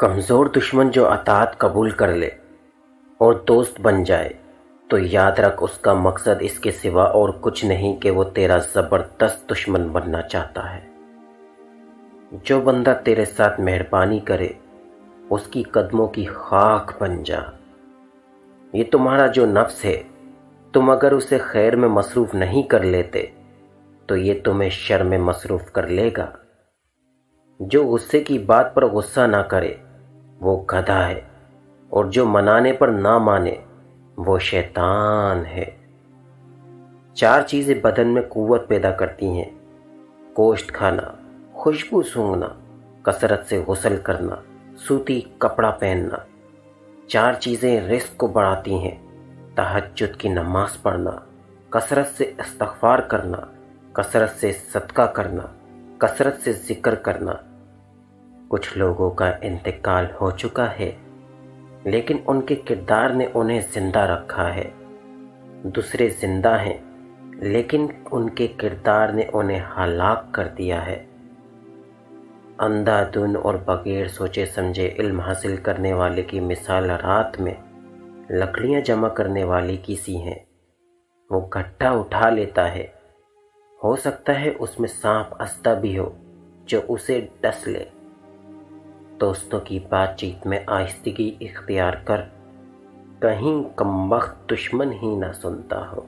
کمزور دشمن جو اطاعت قبول کر لے اور دوست بن جائے تو یاد رکھ اس کا مقصد اس کے سوا اور کچھ نہیں کہ وہ تیرا زبردست دشمن بننا چاہتا ہے۔ جو بندہ تیرے ساتھ مہربانی کرے اس کی قدموں کی خاک بن جا۔ یہ تمہارا جو نفس ہے، تم اگر اسے خیر میں مصروف نہیں کر لیتے تو یہ تمہیں شر میں مصروف کر لے گا۔ جو غصے کی بات پر غصہ نہ کرے وہ گدھا ہے، اور جو منانے پر نہ مانے وہ شیطان ہے۔ 4 چیزیں بدن میں قوت پیدا کرتی ہیں: گوشت کھانا، خوشبو سونگھنا، کثرت سے غسل کرنا، سوتی کپڑا پہننا۔ 4 چیزیں رزق کو بڑھاتی ہیں: تہجد کی نماز پڑھنا، کثرت سے استغفار کرنا، کثرت سے صدقہ کرنا، کثرت سے ذکر کرنا۔ کچھ لوگوں کا انتقال ہو چکا ہے لیکن ان کے کردار نے انہیں زندہ رکھا ہے۔ دوسرے زندہ ہیں لیکن ان کے کردار نے انہیں ہلاک کر دیا ہے۔ اندھا دھند اور بغیر سوچے سمجھے علم حاصل کرنے والے کی مثال رات میں لکڑیاں جمع کرنے والے کی سی ہیں۔ وہ گٹھا اٹھا لیتا ہے، ہو سکتا ہے اس میں سانپ اسدہ بھی ہو جو اسے ڈس لے۔ دوستوں کی بات چیت میں آہستگی اختیار کر، کہیں کمبخت دشمن ہی نہ سنتا ہو۔